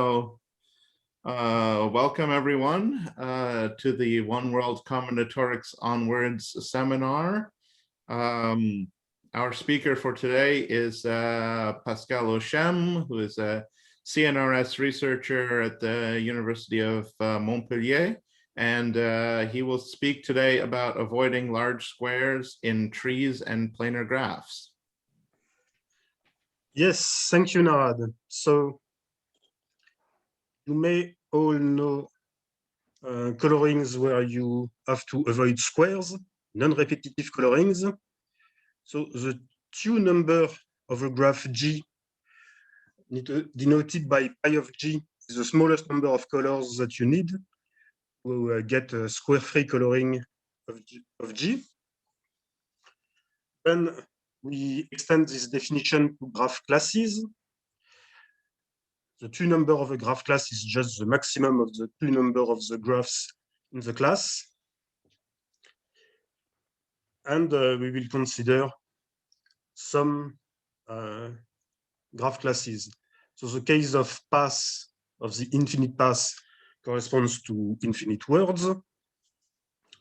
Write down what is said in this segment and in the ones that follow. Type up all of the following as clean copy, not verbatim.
So, welcome everyone to the One World Combinatorics Onwards seminar. Our speaker for today is Pascal Hochem, who is a CNRS researcher at the University of Montpellier, and he will speak today about avoiding large squares in trees and planar graphs. Yes, thank you, Narad. So you may all know colorings where you have to avoid squares, non-repetitive colorings. So the two number of a graph G, denoted by pi of G, is the smallest number of colors that you need to get a square-free coloring of G. Then we extend this definition to graph classes. The two number of a graph class is just the maximum of the two number of the graphs in the class. And we will consider some graph classes. So the case of path, of the infinite path, corresponds to infinite words.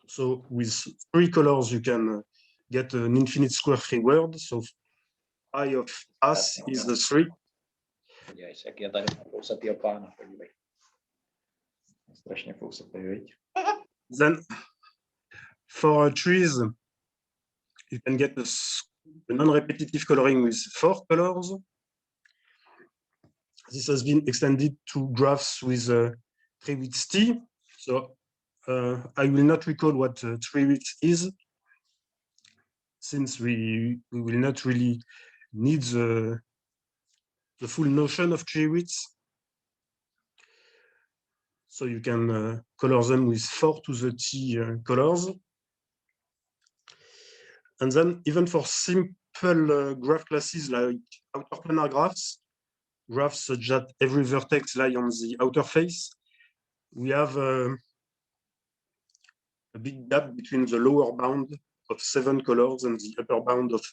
So with three colors, you can get an infinite square-free word. So I of path is the 3. Then for trees, you can get a non-repetitive coloring with 4 colors. This has been extended to graphs with tree width T. So I will not recall what tree width is, since we will not really need the full notion of tree width. So you can color them with 4 to the T colors. And then even for simple graph classes like outer planar graphs such that every vertex lie on the outer face, we have a big gap between the lower bound of 7 colors and the upper bound of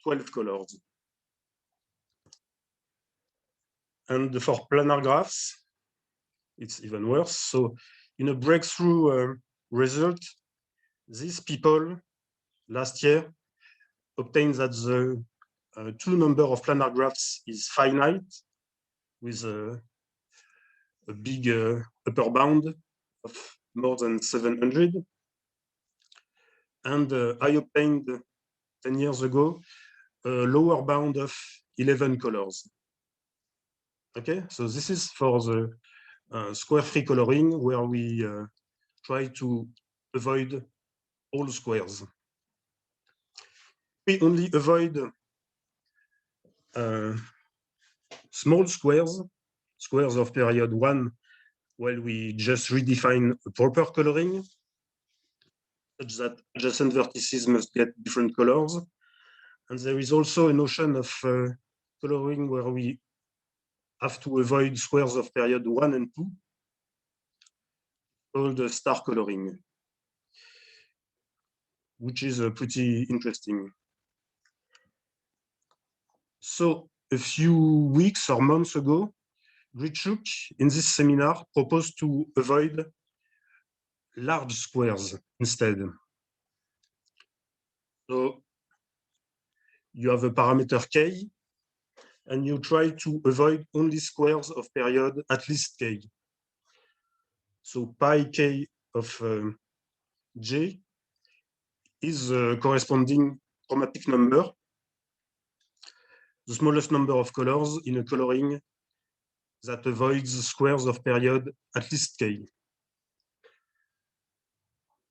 12 colors. And for planar graphs, it's even worse. So in a breakthrough result, these people last year obtained that the two number of planar graphs is finite with a big upper bound of more than 700. And I obtained 10 years ago a lower bound of 11 colors. Okay, so this is for the square-free coloring, where we try to avoid all squares. We only avoid small squares of period 1, while we just redefine a proper coloring, such that adjacent vertices must get different colors. And there is also a notion of coloring where we have to avoid squares of period 1 and 2, called star coloring, which is pretty interesting. So a few weeks or months ago, Grichuk, in this seminar, proposed to avoid large squares instead. So you have a parameter k, and you try to avoid only squares of period at least k. So pi k of j is a corresponding chromatic number, the smallest number of colors in a coloring that avoids squares of period at least k.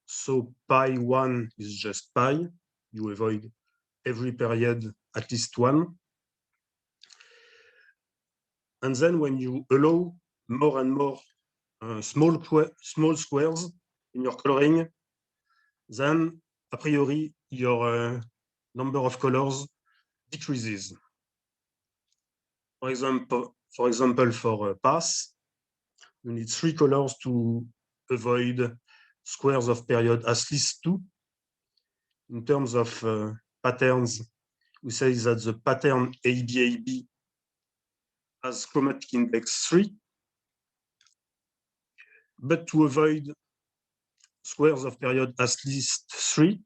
So pi 1 is just pi. You avoid every period at least 1. And then when you allow more and more small squares in your coloring, then a priori your number of colors decreases. For example, for path, you need 3 colors to avoid squares of period at least 2. In terms of patterns, we say that the pattern ABAB has chromatic index 3. but to avoid squares of period at least 3,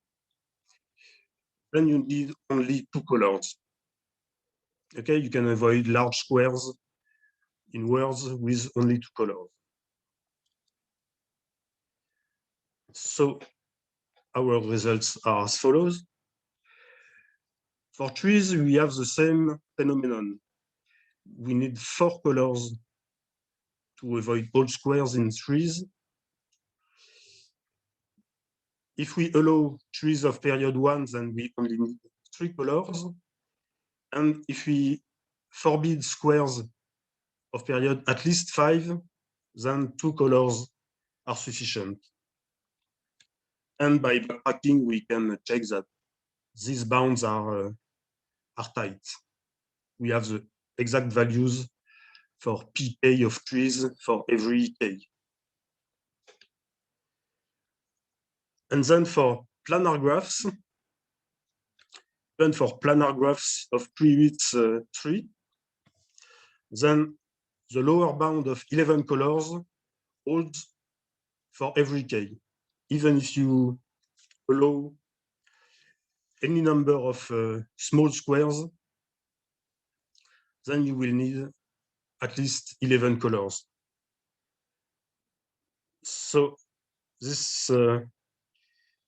then you need only 2 colors. Okay, you can avoid large squares in words with only 2 colors. So our results are as follows. For trees, we have the same phenomenon. We need 4 colors to avoid all squares in trees. If we allow trees of period 1, then we only need 3 colors. And if we forbid squares of period at least 5, then 2 colors are sufficient. And by backtracking, we can check that these bounds are tight. We have the exact values for pk of trees for every k. And then for planar graphs, of pre-width 3, then the lower bound of 11 colors holds for every k. Even if you allow any number of small squares, then you will need at least 11 colors. So this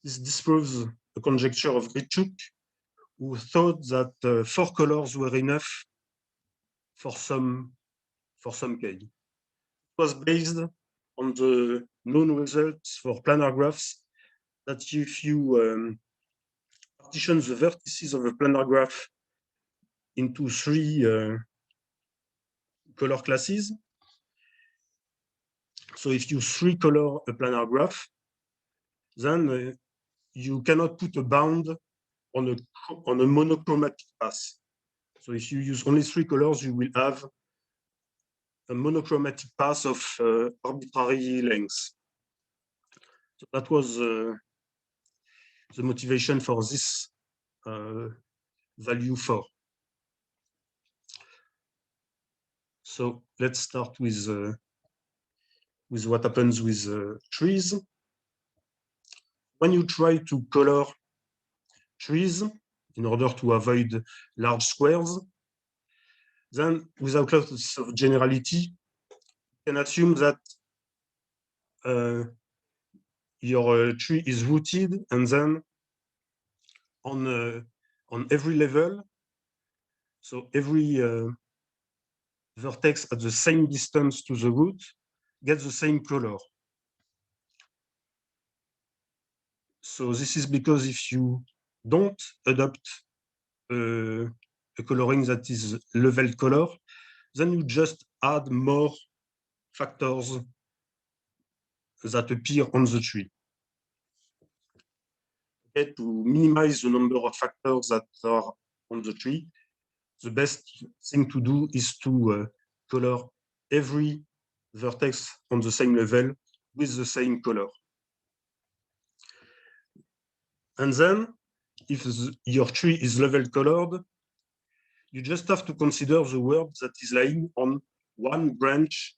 disproves the conjecture of Grichuk, who thought that 4 colors were enough for some k. It was based on the known results for planar graphs that if you partition the vertices of a planar graph into 3 color classes, so if you 3-color a planar graph, then you cannot put a bound on a monochromatic path. So if you use only 3 colors, you will have a monochromatic path of arbitrary length. So that was the motivation for this value 4. So let's start with what happens with trees. When you try to color trees in order to avoid large squares, then without lots of generality, you can assume that your tree is rooted, and then on every level, so every vertex at the same distance to the root gets the same color. So this is because if you don't adopt a coloring that is level color, then you just add more factors that appear on the tree. Okay, to minimize the number of factors that are on the tree, the best thing to do is to color every vertex on the same level with the same color. And then, if your tree is level colored, you just have to consider the word that is lying on one branch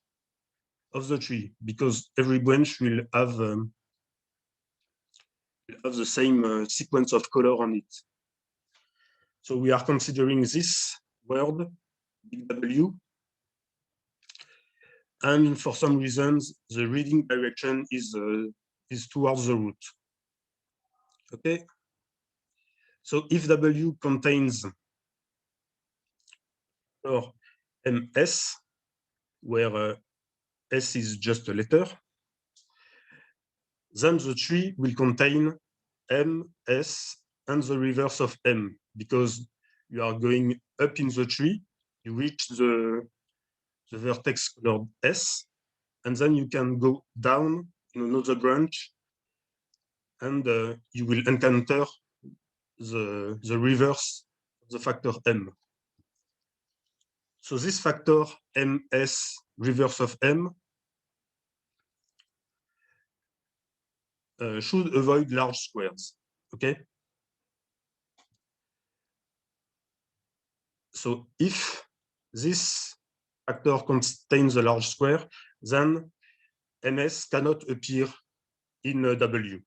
of the tree, because every branch will have the same sequence of color on it. So we are considering this word, big W, and for some reasons, the reading direction is towards the root. Okay. So if W contains or MS, where S is just a letter, then the tree will contain M, S, and the reverse of M, because you are going up in the tree, you reach the vertex colored S, and then you can go down in another branch, and you will encounter the reverse of the factor M. So this factor MS reverse of M should avoid large squares, okay? So if this factor contains a large square, then MS cannot appear in W.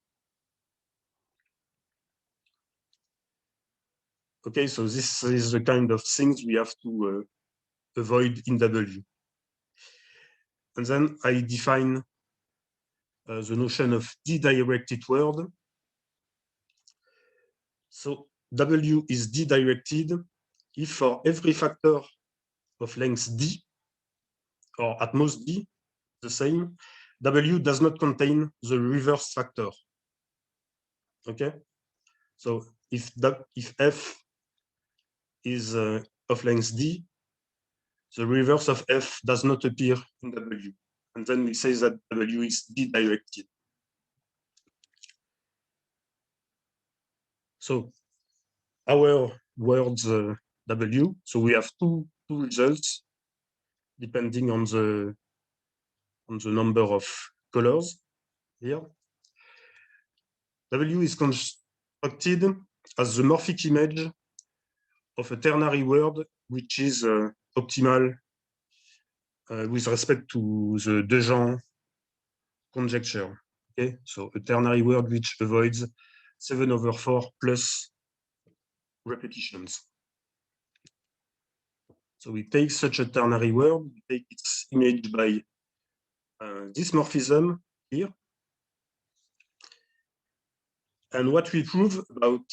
Okay, so this is the kind of things we have to avoid in W. And then I define the notion of d-directed word. So W is d-directed if for every factor of length d, or at most d, the same, W does not contain the reverse factor. Okay, so if f is of length d, the reverse of f does not appear in W, and then we say that W is d-directed. So our words W, so we have two results depending on the number of colors here. W is constructed as the morphic image of a ternary word which is optimal with respect to the De Gennes conjecture. Okay, so a ternary word which avoids 7/4 plus repetitions. So we take such a ternary word, we take its image by this morphism here. And what we prove about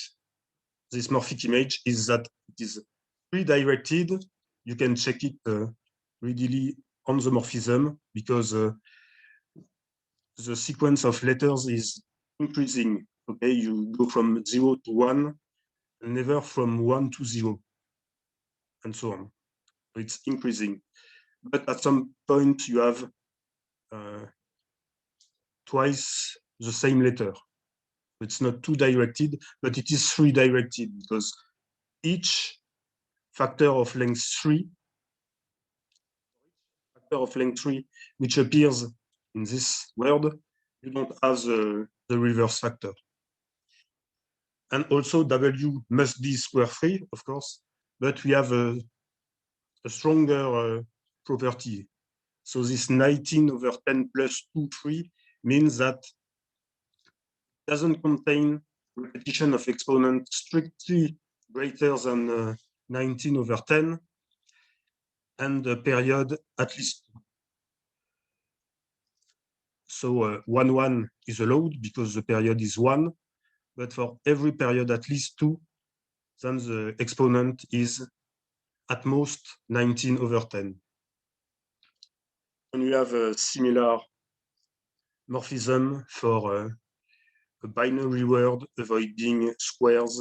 this morphic image is that it is redirected. You can check it readily on the morphism because the sequence of letters is increasing. Okay, you go from 0 to 1, and never from 1 to 0, and so on. So it's increasing. But at some point, you have twice the same letter. It's not two-directed, but it is three-directed because each factor of length 3, which appears in this word, you don't have the reverse factor. And also W must be square free, of course, but we have a stronger property. So this 19/10 plus 2, 3 means that it doesn't contain repetition of exponent strictly greater than 19/10 and the period at least 2. So 1, 1 is allowed because the period is 1, but for every period at least 2, then the exponent is at most 19/10. And we have a similar morphism for a binary word avoiding squares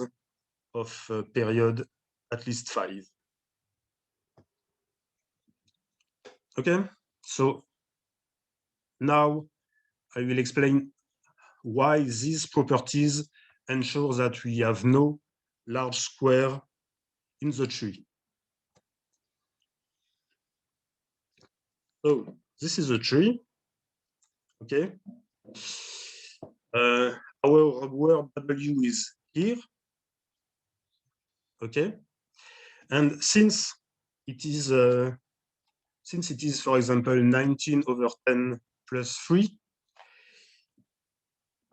of period at least 5. Okay, so now I will explain why these properties ensure that we have no large square in the tree. So this is a tree, okay? Our word W is here, okay? And since it is, for example, 19/10 plus 3,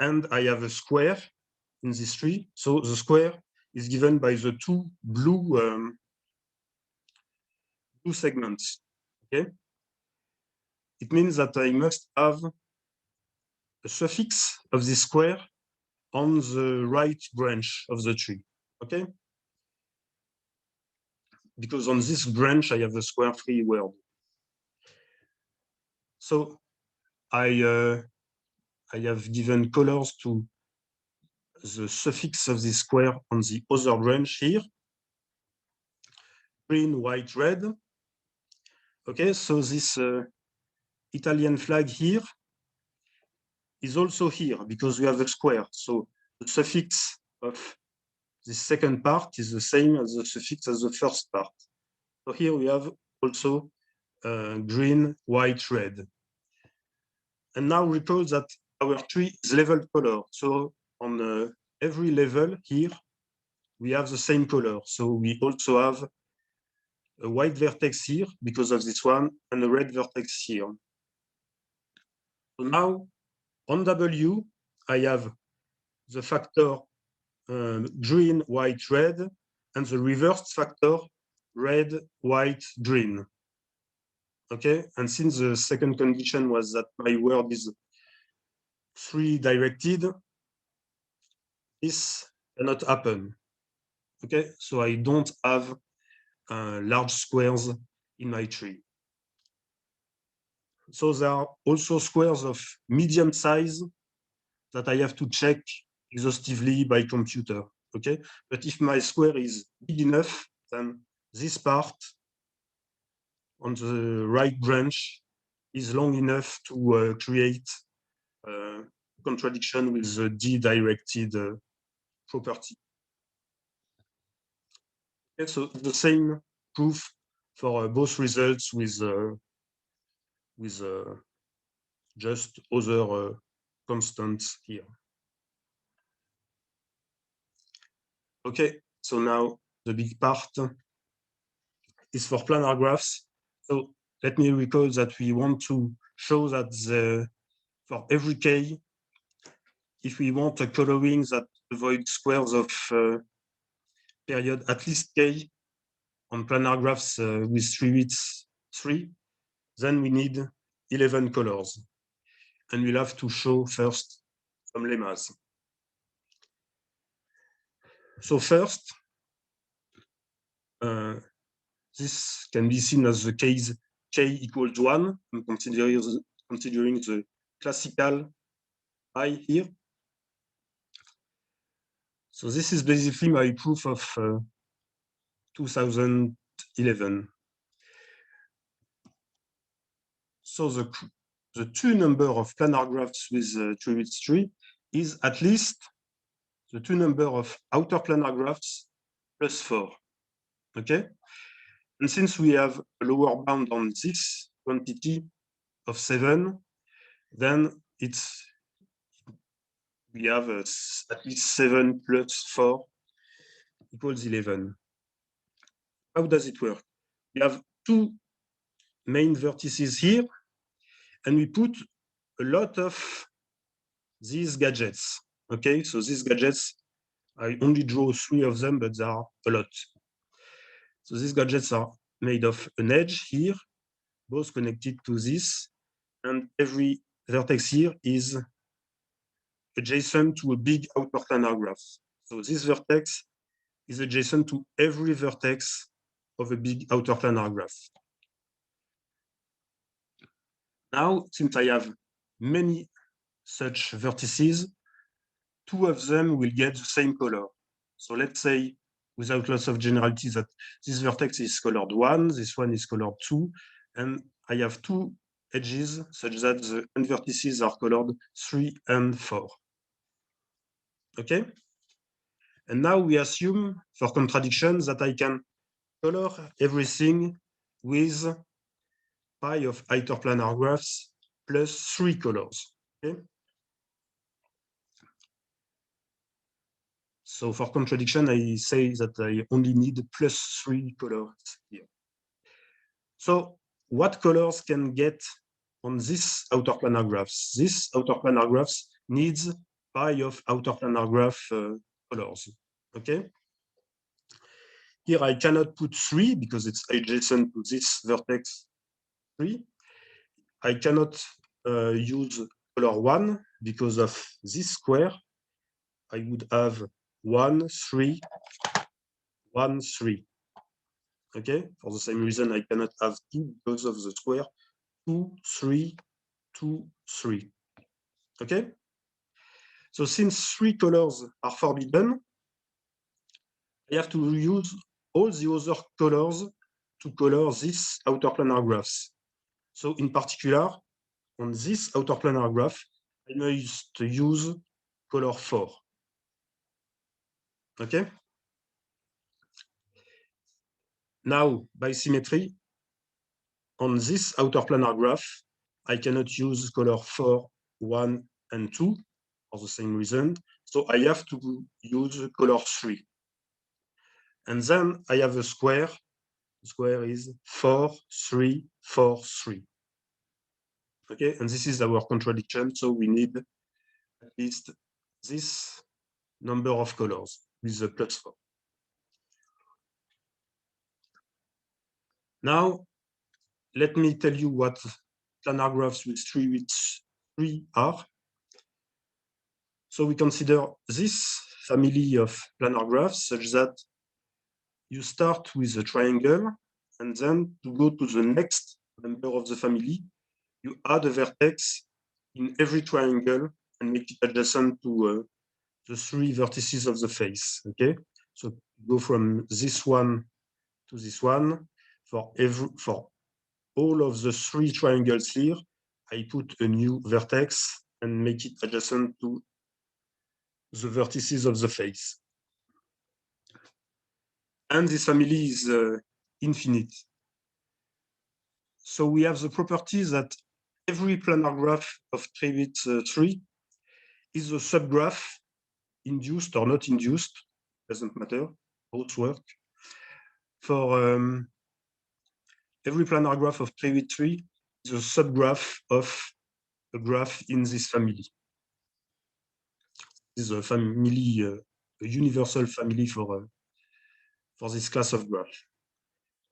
and I have a square in this tree, so the square is given by the two blue segments, okay? It means that I must have a suffix of this square on the right branch of the tree, okay? Because on this branch, I have a square-free word. So I have given colors to the suffix of this square on the other branch here. Green, white, red. Okay, so this Italian flag here is also here because we have a square. So the suffix of the second part is the same as the suffix as the first part. So here we have also green, white, red. And now recall that our tree is level color. So on every level here, we have the same color. So we also have a white vertex here because of this one and a red vertex here. So now on W, I have the factor green, white, red, and the reversed factor red, white, green. Okay, and since the second condition was that my word is 3 directed, this cannot happen. Okay, so I don't have large squares in my tree. So there are also squares of medium size that I have to check exhaustively by computer. Okay, but if my square is big enough, then this part on the right branch is long enough to create contradiction with the D-directed property. Okay, so the same proof for both results with just other constants here. Okay, so now the big part is for planar graphs. So let me recall that we want to show that for every k, if we want a coloring that avoids squares of period at least k on planar graphs with 3 widths 3, then we need 11 colors. And we'll have to show first some lemmas. So first, this can be seen as the case k equals 1. I'm considering the classical I here. So this is basically my proof of 2011. So the true number of planar graphs with 3 widths 3 is at least the true number of outer planar graphs plus 4. Okay? And since we have a lower bound on this quantity of 7, then we have at least 7 plus 4 equals 11. How does it work? We have 2 main vertices here, and we put a lot of these gadgets. Okay, so these gadgets, I only draw 3 of them, but there are a lot. So these gadgets are made of an edge here, both connected to this, and every vertex here is adjacent to a big outer planar graph. So this vertex is adjacent to every vertex of a big outer planar graph. Now, since I have many such vertices, 2 of them will get the same color. So let's say, without lots of generality, that this vertex is colored 1, this one is colored 2, and I have 2 edges such that the end vertices are colored 3 and 4. Okay? And now we assume, for contradiction, that I can color everything with pi of outer planar graphs plus 3 colors. Okay? So for contradiction, I say that I only need plus 3 colors here. So what colors can get on this outer planar graphs? This outer planar graphs needs pi of outer planar graph colors. Okay. Here I cannot put 3 because it's adjacent to this vertex 3. I cannot use color 1 because of this square. I would have 1, 3, 1, 3. Okay, for the same reason, I cannot have 2 because of the square 2, 3, 2, 3. Okay, so since 3 colors are forbidden, I have to use all the other colors to color this outer planar graphs. So in particular, on this outer planar graph, I must use color 4. Okay. Now, by symmetry, on this outer planar graph, I cannot use color 4, 1, and 2 for the same reason. So I have to use color 3. And then I have a square. The square is 4, 3, 4, 3. Okay, and this is our contradiction. So we need at least this number of colors with the +4. Now, let me tell you what planar graphs with three are. So we consider this family of planar graphs such that you start with a triangle, and then to go to the next member of the family, you add a vertex in every triangle and make it adjacent to the three vertices of the face. Okay, so go from this one to this one. For all of the three triangles here, I put a new vertex and make it adjacent to the vertices of the face. And this family is infinite. So we have the property that every planar graph of Krivitz 3 is a subgraph, induced or not induced, doesn't matter, both work. For every planar graph of Krivitz 3 is a subgraph of a graph in this family. This is a family, a universal family for this class of graph.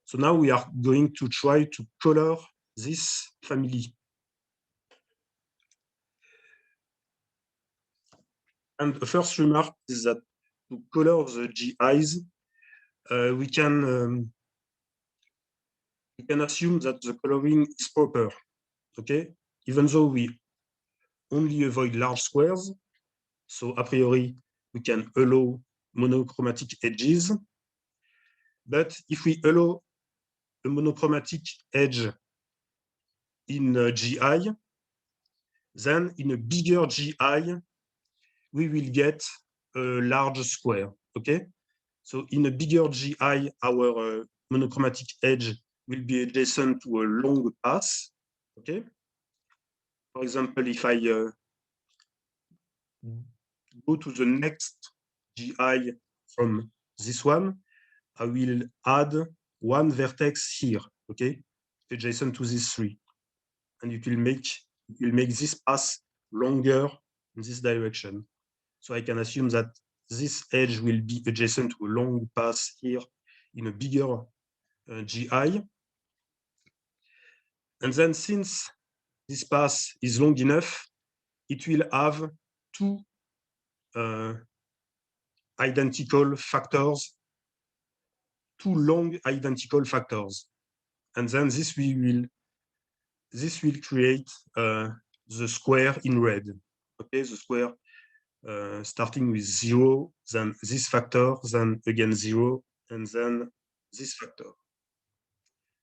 So now we are going to try to color this family. And the first remark is that to color the GIs, we can assume that the coloring is proper, okay? Even though we only avoid large squares, so a priori, we can allow monochromatic edges. But if we allow a monochromatic edge in GI, then in a bigger GI, we will get a large square, okay? So in a bigger GI, our monochromatic edge will be adjacent to a long path, okay? For example, if I go to the next GI from this one, I will add one vertex here, okay, adjacent to these three, and it will make this path longer in this direction. So I can assume that this edge will be adjacent to a long path here in a bigger GI. And then since this path is long enough, it will have two identical factors, two long identical factors. And then this will create the square in red. Okay, the square starting with 0, then this factor, then again 0, and then this factor.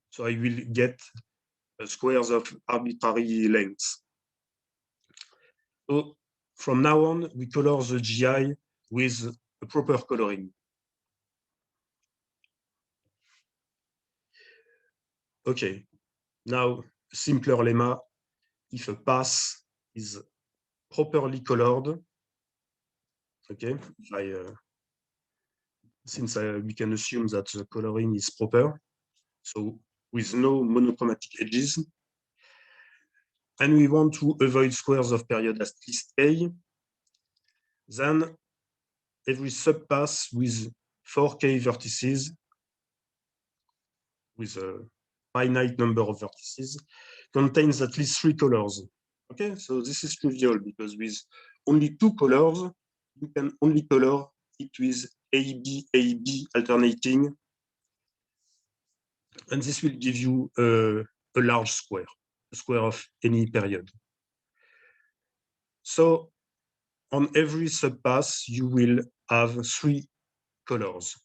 So I will get squares of arbitrary lengths. So from now on, we color the GI with a proper coloring. Okay, now simpler lemma, if a path is properly colored, okay, we can assume that the coloring is proper, so with no monochromatic edges, and we want to avoid squares of period at least k, then every subpath with 4k vertices, with a finite number of vertices, contains at least 3 colors. Okay, so this is trivial because with only 2 colors, you can only color it with AB, AB alternating, and this will give you a large square, a square of any period. So on every subpath, you will have 3 colors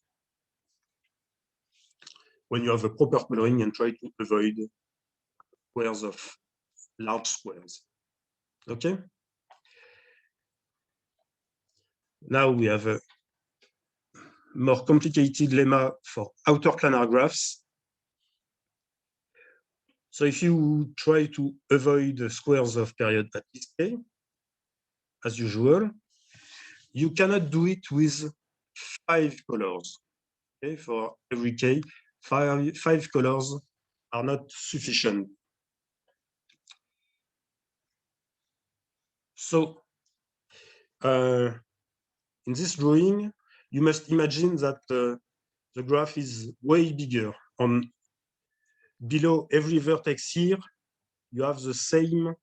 when you have a proper coloring and try to avoid squares of large squares. Okay? Now we have a more complicated lemma for outer planar graphs. So if you try to avoid the squares of period at least k, as usual, you cannot do it with 5 colors. Okay, for every k, five colors are not sufficient. So in this drawing, you must imagine that the graph is way bigger. On below every vertex here, you have the same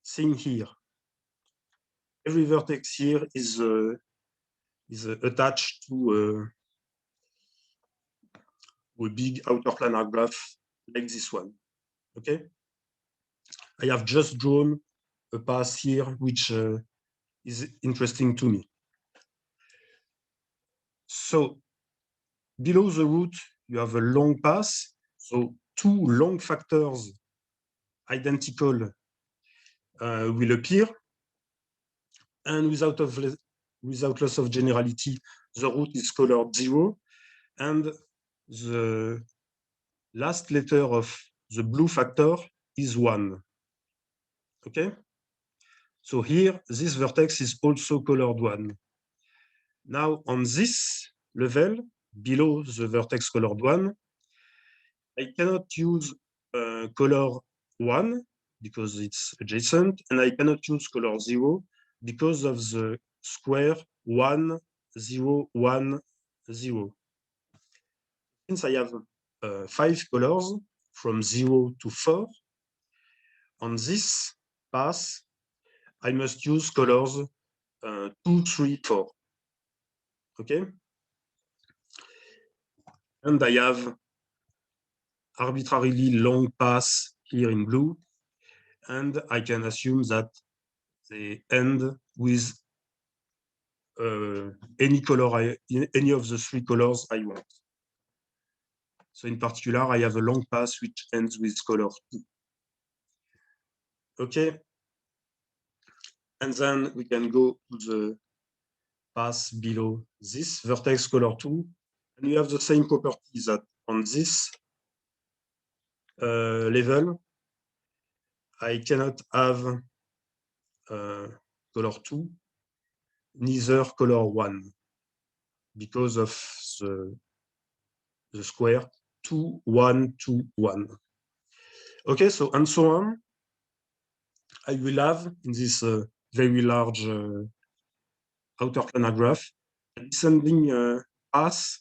thing here. Every vertex here is attached to a big outer planar graph like this one. Okay, I have just drawn a path here which is interesting to me. So below the root, you have a long path. So two long factors identical will appear. And without loss of generality, the root is colored 0. And the last letter of the blue factor is 1. Okay? So here, this vertex is also colored 1. Now, on this level, below the vertex colored 1, I cannot use color 1 because it's adjacent, and I cannot use color 0 because of the square 1, 0, 1, 0. Since I have 5 colors from 0 to 4, on this path, I must use colors 2, 3, 4. Okay? And I have arbitrarily long paths here in blue, and I can assume that they end with any color, any of the 3 colors I want. So in particular, I have a long path which ends with color 2. Okay. And then we can go to the path below this vertex color 2. And we have the same property that on this level, I cannot have color 2, neither color 1, because of the square 2, 1, 2, 1. Okay, so and so on. I will have in this very large outer planar graph a descending path,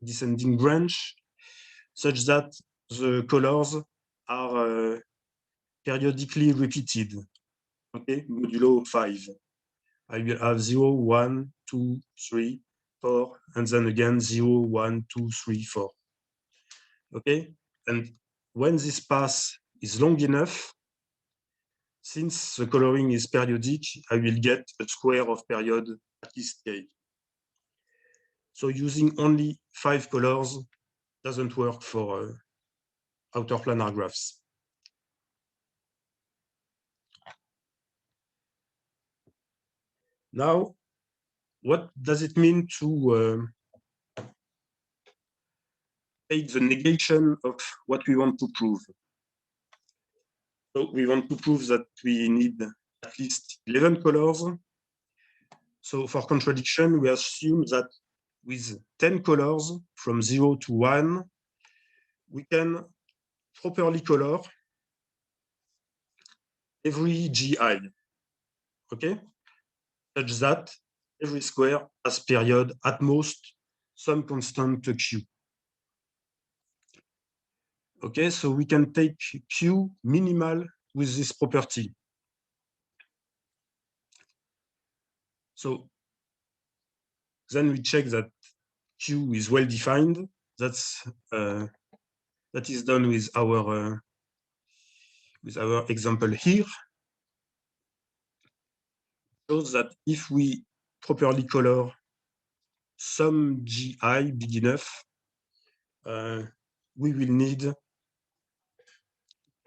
descending branch, such that the colors are periodically repeated. Okay, modulo 5. I will have 0, 1, 2, 3, 4, and then again 0, 1, 2, 3, 4. Okay, and when this path is long enough, since the coloring is periodic, I will get a square of period at least k. So using only 5 colors doesn't work for outer planar graphs. Now, what does it mean to take the negation of what we want to prove? So we want to prove that we need at least 11 colors. So for contradiction, we assume that with 10 colors from 0 to 1, we can properly color every GI, okay? Such that every square has period at most some constant Q. Okay, so we can take Q minimal with this property. So then we check that Q is well defined. That is done with our example here. Shows that if we properly color some GI big enough, we will need,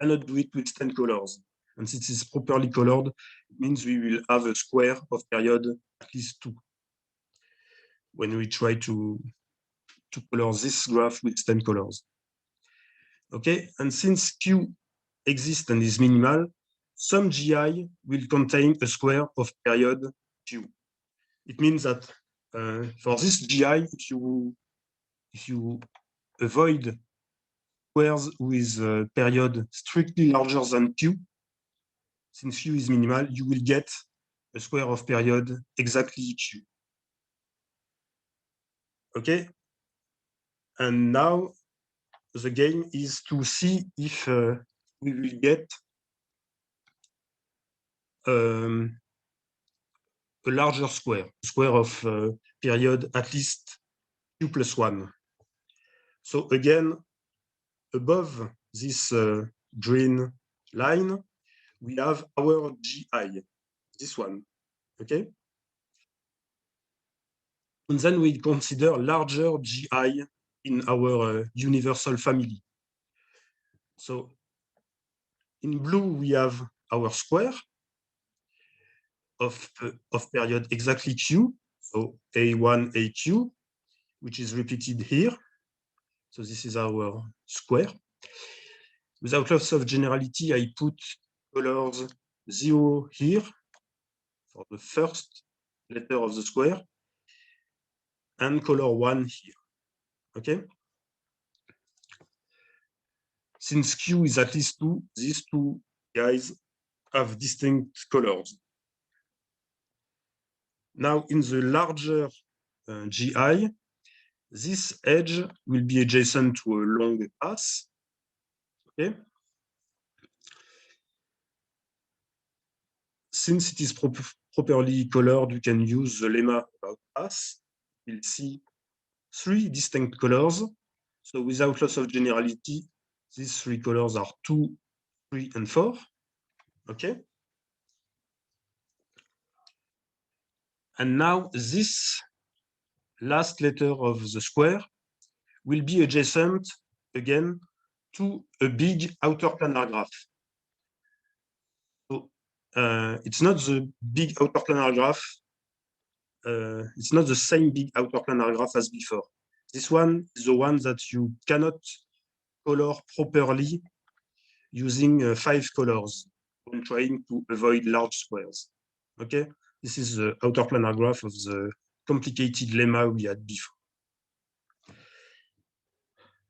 cannot do it with 10 colors. And since it's properly colored, it means we will have a square of period at least 2 when we try to color this graph with 10 colors. Okay, and since Q exists and is minimal, some GI will contain a square of period Q. It means that for this GI, if you avoid squares with period strictly larger than Q, since Q is minimal, you will get a square of period exactly Q. Okay, and now the game is to see if we will get a larger square of period at least Q plus 1. So again, above this green line, we have our GI, this one, okay? And then we consider larger GI in our universal family. So in blue, we have our square of period exactly Q, so A1, AQ, which is repeated here. So this is our square. Without loss of generality, I put colors 0 here for the first letter of the square and color 1 here, okay? Since Q is at least 2, these two guys have distinct colors. Now, in the larger GI, this edge will be adjacent to a long path, okay? Since it is properly colored, you can use the lemma about path. You'll see 3 distinct colors. So without loss of generality, these 3 colors are 2, 3, and 4, okay? And now this last letter of the square will be adjacent again to a big outer planar graph. So it's not the big outer planar graph. It's not the same big outer planar graph as before. This one is the one that you cannot color properly using 5 colors when trying to avoid large squares. Okay, this is the outer planar graph of the complicated lemma we had before.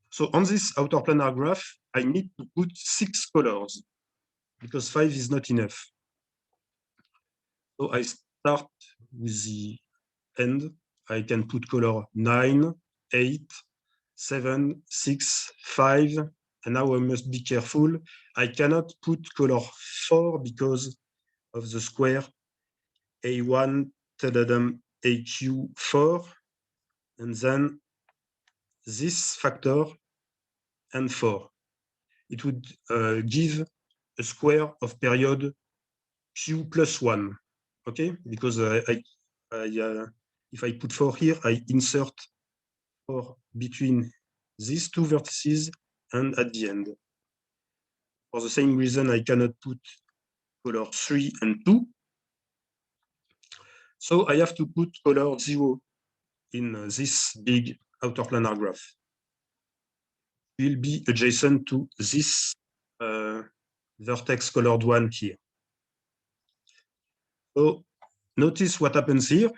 So on this outer planar graph, I need to put 6 colors because 5 is not enough. So I start with the end. I can put color 9, 8, 7, 6, 5, and now I must be careful. I cannot put color 4 because of the square A1, AQ4, and then this factor and 4. It would give a square of period Q plus 1, okay? Because if I put 4 here, I insert 4 between these 2 vertices and at the end. For the same reason, I cannot put color 3 and 2. So I have to put color 0 in this big outer planar graph. It will be adjacent to this vertex colored one here. So notice what happens here.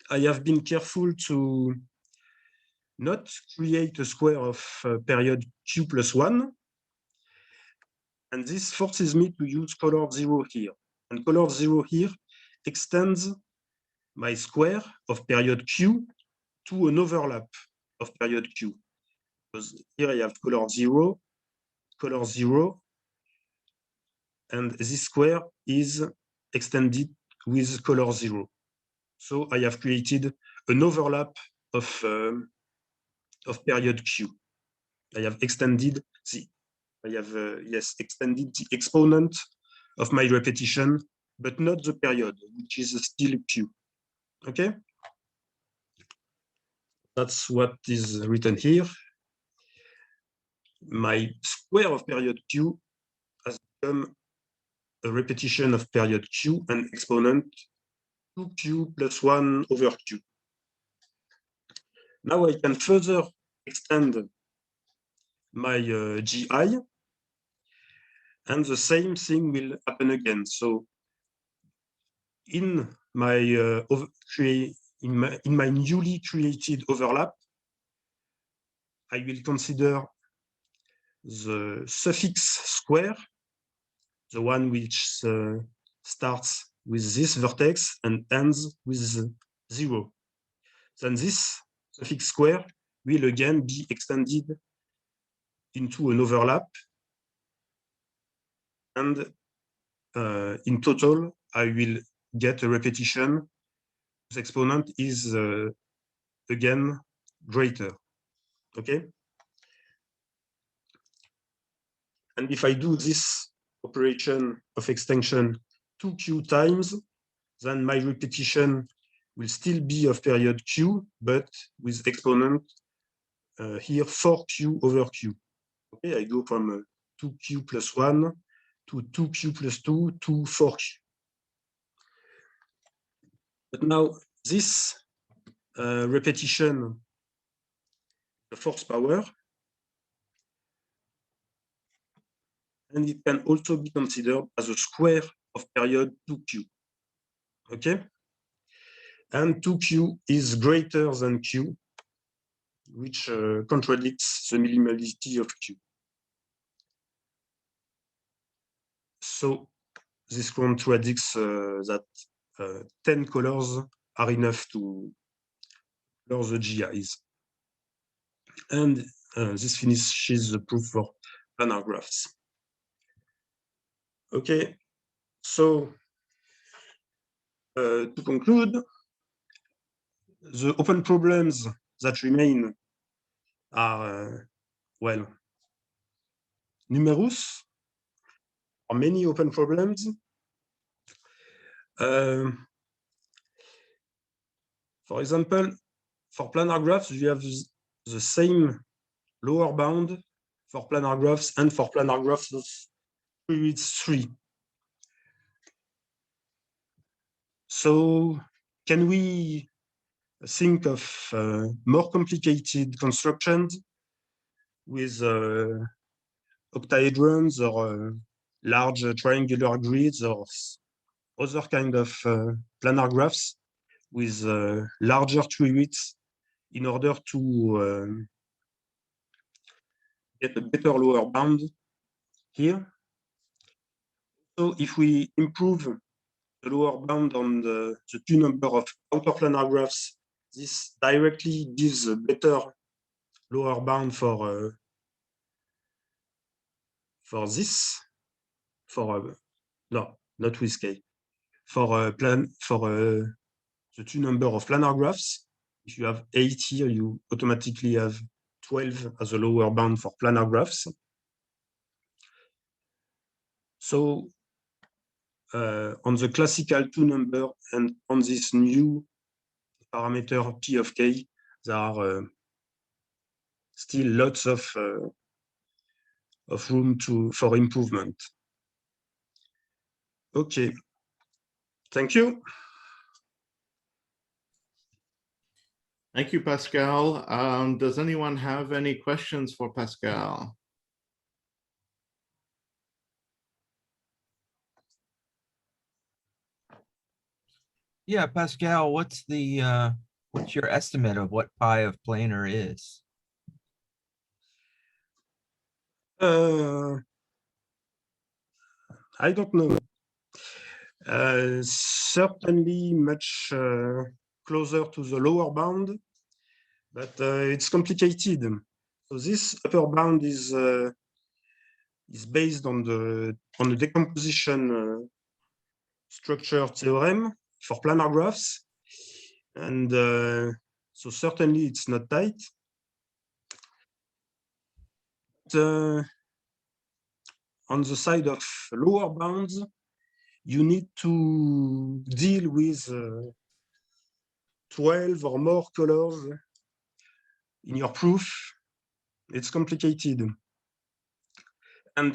I have been careful to not create a square of period Q plus 1. And this forces me to use color 0 here. And color 0 here extends my square of period Q to an overlap of period Q. Because here I have color 0, and this square is extended with color 0. So I have created an overlap of period Q. I have extended extended the exponent of my repetition, but not the period, which is still Q. Okay? That's what is written here. My square of period Q has become a repetition of period Q and exponent 2Q plus 1 over Q. Now I can further extend my GI, and the same thing will happen again. So in my in my newly created overlap, I will consider the suffix square, the one which starts with this vertex and ends with 0. Then this suffix square will again be extended into an overlap. And in total, I will get a repetition whose exponent is again greater. Okay. And if I do this operation of extension 2q times, then my repetition will still be of period q, but with exponent here 4q over q. Okay, I go from 2q plus 1 to 2q plus 2 to 4q. But now this repetition, the fourth power, and it can also be considered as a square of period 2q. Okay? And 2q is greater than q, which contradicts the minimality of q. So this contradicts that 10 colors are enough to color the GIs. And this finishes the proof for planar graphs. Okay, so to conclude, the open problems that remain are, well, numerous, or many open problems. For example, for planar graphs, you have the same lower bound for planar graphs and for planar graphs of 3 with 3. So can we think of more complicated constructions with octahedrons or large triangular grids or other kind of planar graphs with larger tree widths in order to get a better lower bound here? So if we improve the lower bound on the two number of outer planar graphs, this directly gives a better lower bound for this, no, not with K, for the two number of planar graphs. If you have 8 here, you automatically have 12 as a lower bound for planar graphs. So on the classical 2 number and on this new parameter P of K, there are still lots of room for improvement. Okay, thank you. Thank you, Pascal. Does anyone have any questions for Pascal? Yeah, Pascal, what's your estimate of what pi of planar is? I don't know. Certainly much closer to the lower bound, but it's complicated. So this upper bound is based on the decomposition structure theorem for planar graphs, and so certainly it's not tight. But, on the side of lower bounds, you need to deal with 12 or more colors in your proof. It's complicated. And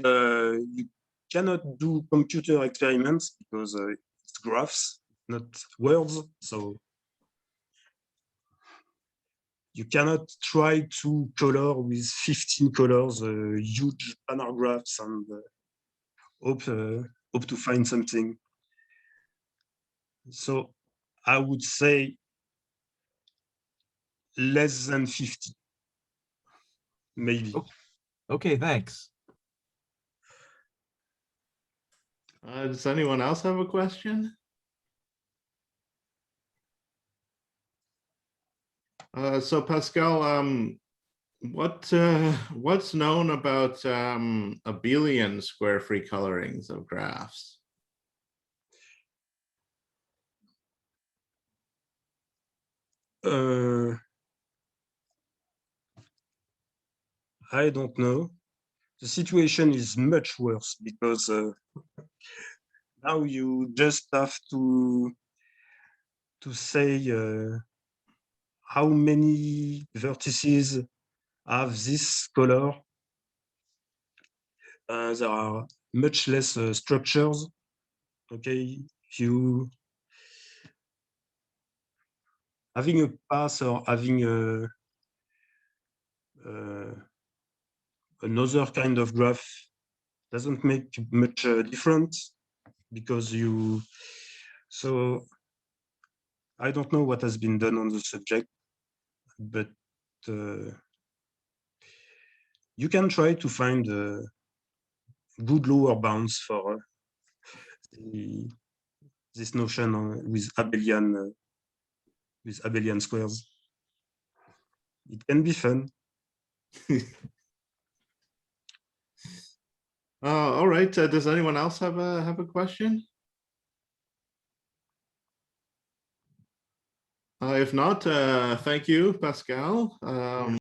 you cannot do computer experiments because it's graphs, not words. So you cannot try to color with 15 colors, huge planar graphs, and hope to find something. So I would say less than 50, maybe. Okay, thanks. Does anyone else have a question? So Pascal, what's known about abelian square free colorings of graphs? I don't know. The situation is much worse because now you just have to say how many vertices have this color. There are much less structures. Okay, if you having a path or having another kind of graph doesn't make much difference because you. So I don't know what has been done on the subject, but you can try to find good lower bounds for this notion with abelian squares. It can be fun. All right. Does anyone else have a question? If not, thank you, Pascal.